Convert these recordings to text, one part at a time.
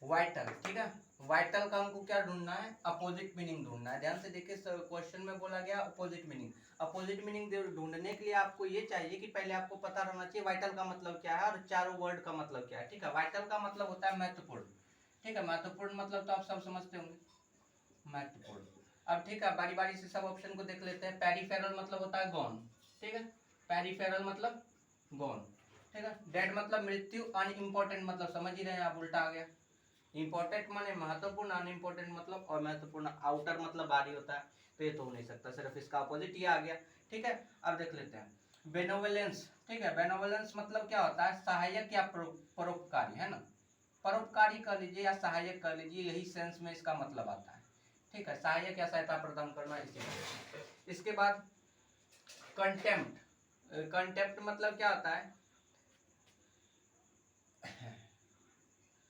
Vital, ठीक है। Vital का हमको क्या ढूंढना है, अपोजिट मीनिंग ढूंढना है। ध्यान से देखिए क्वेश्चन में बोला गया अपोजिट मीनिंग। अपोजिट मीनिंग ढूंढने के लिए आपको ये चाहिए कि पहले आपको पता रहना चाहिए वाइटल का मतलब क्या है और चारों वर्ड का मतलब क्या है, ठीक है। वाइटल का मतलब होता है महत्वपूर्ण, ठीक है। महत्वपूर्ण मतलब तो आप सब समझते होंगे, महत्वपूर्ण। अब ठीक है, बारी बारी से सब ऑप्शन को देख लेते हैं। पेरिफेरल मतलब होता है गौन, ठीक है। पेरिफेरल मतलब गौन, ठीक है। डेड मतलब मृत्यु, अनइम्पोर्टेंट मतलब समझ ही रहे हैं आप, उल्टा आ गया। इंपॉर्टेंट माने महत्वपूर्ण, अनइम्पोर्टेंट मतलब अमहत्वपूर्ण, आउटर मतलब बाहरी होता है, तो ये तो हो नहीं सकता, सिर्फ इसका अपोजिट ये आ गया, ठीक है। अब देख लेते हैं बेनोवलेंस, ठीक है। बेनोवलेंस मतलब क्या होता है, सहायक या परोपकारी, है ना। परोपकारी कर लीजिए या सहायक कर लीजिए, यही सेंस में इसका मतलब आता है, ठीक है। सहायक या सहायता प्रदान करना इसी। इसके बाद कंटेम्प्ट, कंटेम्प्ट मतलब क्या होता है,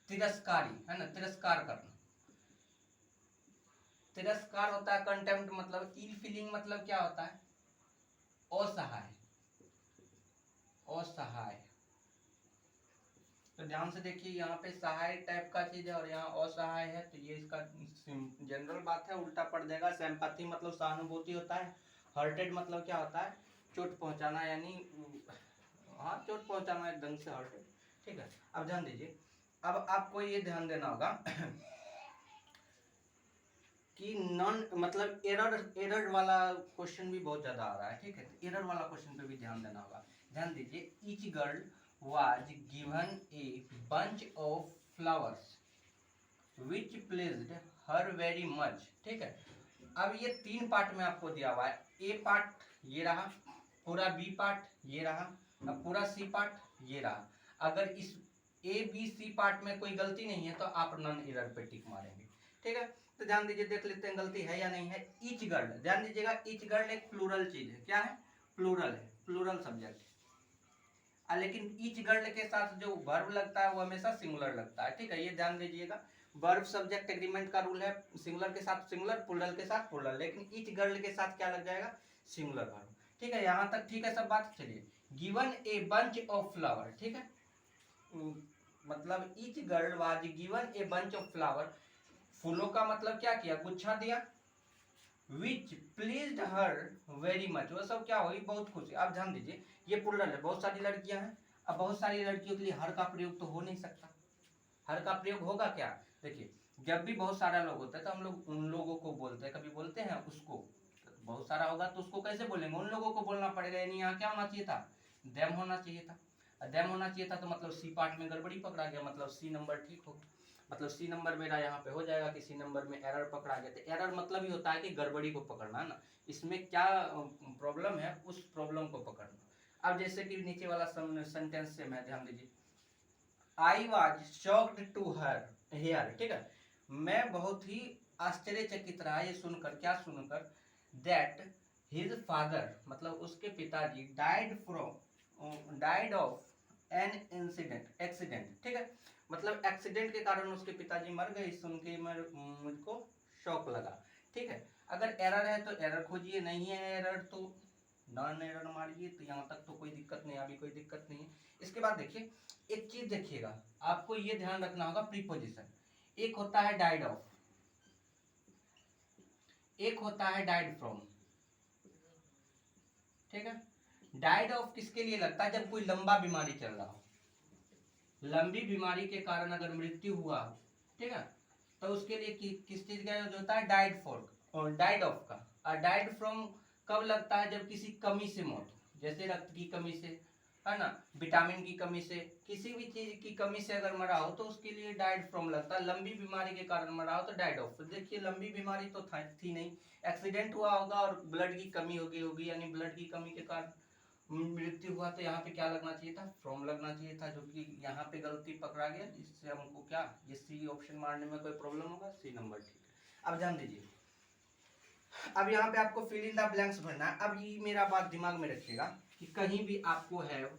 तिरस्कारी, है ना, तिरस्कार करना, तिरस्कार होता है कंटेम्प्ट मतलब। इल फीलिंग मतलब क्या होता है, असहाय, असहाय। तो ध्यान से देखिए, यहाँ पे सहाय टाइप का चीज है और यहाँ असहाय है, तो ये इसका जनरल बात है, उल्टा पड़ जाएगा। सिंपैथी मतलब सहानुभूति होता है। हर्टेड मतलब क्या होता है, चोट पहुंचाना, यानी हाँ चोट पहुंचाना एक ढंग से हर्टेड, ठीक है। अब ध्यान दीजिए, अब आपको ये ध्यान देना होगा कि नॉन मतलब एरर, एरर वाला क्वेश्चन भी बहुत ज्यादा आ रहा है, ठीक है। तो एरर वाला क्वेश्चन पे भी ध्यान देना होगा। ध्यान दीजिए, each girl was given a bunch of flowers which pledged her very much, ठीक है। अब ये तीन पार्ट में आपको दिया हुआ है, ए पार्ट ये रहा, पूरा बी पार्ट ये रहा, अब पूरा सी पार्ट ये रहा। अगर इस ए बी सी पार्ट में कोई गलती नहीं है तो आप नॉन एरर पे टिक मारेंगे, ठीक है। तो ध्यान दीजिए, देख लेते हैं गलती है या नहीं है। ईच गर्ल, ध्यान दीजिएगा, ईच गर्ल एक प्लूरल चीज है, क्या है, प्लूरल है, प्लूरल सब्जेक्ट। लेकिन ईच गर्ल के साथ जो वर्ब लगता है वो हमेशा सिंगुलर लगता है, ठीक है, ये ध्यान दीजिएगा। वर्ब सब्जेक्ट एग्रीमेंट का रूल है, सिंगुलर के साथ सिंगुलर, प्लूरल के साथ प्लूरल, लेकिन ईच गर्ल के साथ क्या लग जाएगा, सिंगुलर वर्ब, ठीक है। यहां तक ठीक है सब बात। चलिए, given a bunch of flower, ठीक है। मतलब each girl was given a bunch of flower, फूलों का मतलब क्या किया, गुच्छा दिया। विच प्लीज्ड हर वेरी मच, वो सब क्या हुई, बहुत खुशी। अब ध्यान दीजिए, ये प्लूरल है, बहुत सारी लड़कियां हैं। अब बहुत सारी लड़कियों के लिए हर का प्रयोग तो हो नहीं सकता। हर का प्रयोग होगा क्या, देखिए, जब भी बहुत सारा लोग होता है तो हम लोग उन लोगों को बोलते हैं, कभी बोलते हैं उसको। तो बहुत सारा होगा तो उसको कैसे बोलेंगे, उन लोगों को बोलना पड़ेगा, यानी यहाँ क्या होना चाहिए था, देम होना चाहिए था। देम होना चाहिए था, तो मतलब सी पार्ट में गड़बड़ी पकड़ा गया, मतलब सी नंबर ठीक हो, मतलब सी नंबर मेरा यहाँ पे हो जाएगा कि सी नंबर में एरर पकड़ा गया। तो एरर मतलब ही होता है कि गड़बड़ी को पकड़ना, है ना, इसमें क्या प्रॉब्लम है उस प्रॉब्लम को पकड़ना। अब जैसे कि नीचे वाला सेंटेंस से मैं, ध्यान दीजिए, I was shocked to her hair, ठीक है। मैं बहुत ही आश्चर्यचकित रहा ये सुनकर, क्या सुनकर, दैट हिज फादर मतलब उसके पिताजी died of an incident, accident, ठीक है। मतलब एक्सीडेंट के कारण उसके पिताजी मर गए, सुन के मुझको शौक लगा, ठीक है। अगर एरर है तो एरर खोजिए, नहीं है एरर तो नॉन एरर मारिए। तो यहाँ तक तो कोई दिक्कत नहीं, अभी कोई दिक्कत नहीं है। इसके बाद देखिए, एक चीज देखिएगा, आपको ये ध्यान रखना होगा, प्रीपोजिशन। एक होता है डाइड ऑफ, एक होता है डाइड फ्रॉम, ठीक है। डाइड ऑफ किसके लिए लगता है, जब कोई लंबा बीमारी चल रहा हो, लंबी बीमारी के कारण अगर मृत्यु हुआ, ठीक है, तो उसके लिए किस चीज का यूज होता है, डाइड फॉर और डाइड ऑफ का। और डाइड फ्रॉम कब लगता है, जब किसी कमी से मौत हो, जैसे रक्त की कमी से, है ना, विटामिन की कमी से, किसी भी चीज की कमी से अगर मरा हो तो उसके लिए डाइड फ्रॉम लगता है। लंबी बीमारी के कारण मरा हो तो डाइड ऑफ। तो देखिए, लंबी बीमारी तो थी नहीं, एक्सीडेंट हुआ होगा और ब्लड की कमी होगी, यानी ब्लड की कमी के कारण मृत्यु हुआ, तो यहाँ पे क्या लगना चाहिए था, फ्रॉम लगना चाहिए था, जो कि यहाँ पे गलती पकड़ा गया, जिससे हमको क्या, ये सी ऑप्शन मारने में कोई प्रॉब्लम होगा, सी नंबर ठीक है। अब ध्यान दीजिए, अब यहाँ पे आपको फिल इन द ब्लैंक्स भरना है। अब ये मेरा बात दिमाग में रखिएगा कि कहीं भी आपको हैव,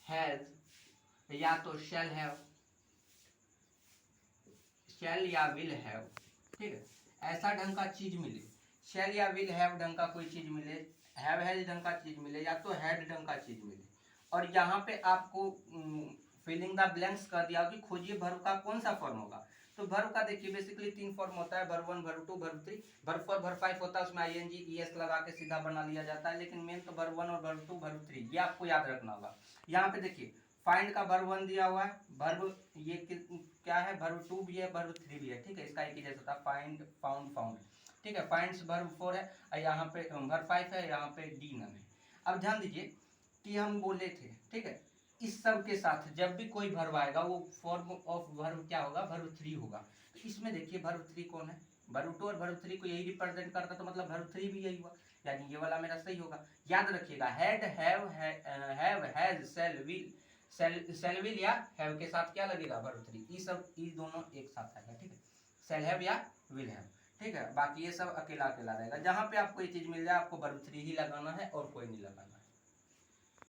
हैज या तो शैल या विल हैव, ठीक है, ऐसा ढंग का चीज मिले, शैल या विल हैव ढंग का कोई चीज मिले, हैव हैज ढंग का चीज मिले, या तो हैड ढंग का चीज मिले, और यहाँ पे आपको फिलिंग द ब्लैंक्स कर दिया कि खोजिए वर्ब का कौन सा फॉर्म होगा। तो वर्ब का देखिए बेसिकली 3 फॉर्म होता है, verb 1, verb 2, verb 3। Verb 4, verb 5 होता है, उसमें आईएनजी ईएस लगा के सीधा बना लिया जाता है, लेकिन मेन तो वर्ब 1 और वर्ब 2, वर्ब 3 ये आपको याद रखना होगा। यहाँ पे देखिए फाइंड का वर्ब 1 दिया हुआ है, वर्ब ये क्या है, वर्ब 2 भी है, वर्ब 3 भी है, ठीक है, इसका एक ही जैसा होता है, फाइंड, फाउंड, फाउंड, ठीक है। फाइंड्स वर्ब 4 है, यहाँ पे वर्ब 5 है, यहाँ पे डी नन है। अब ध्यान दीजिए कि हम बोले थे, ठीक है, इस सब के साथ जब भी कोई वर्ब आएगा वो फॉर्म ऑफ वर्ब क्या होगा, वर्ब 3 होगा। तो इसमें देखिए वर्ब 3 कौन है, वर्ब 2 और वर्ब 3 को यही रिप्रेजेंट करता, तो मतलब वर्ब 3 भी यही हुआ, यानी ये वाला मेरा सही होगा। याद रखिएगा had, have, has, shall, will, shall will या हैव के साथ क्या लगेगा, वर्ब 3। ये सब ये दोनों एक साथ आएगा, ठीक है, शैल हैव या विल हैव, ठीक है। बाकी ये सब अकेला अकेला रहेगा। जहां पे आपको ये चीज मिल जाए आपको वर्ब 3 ही लगाना है और कोई नहीं लगाना है।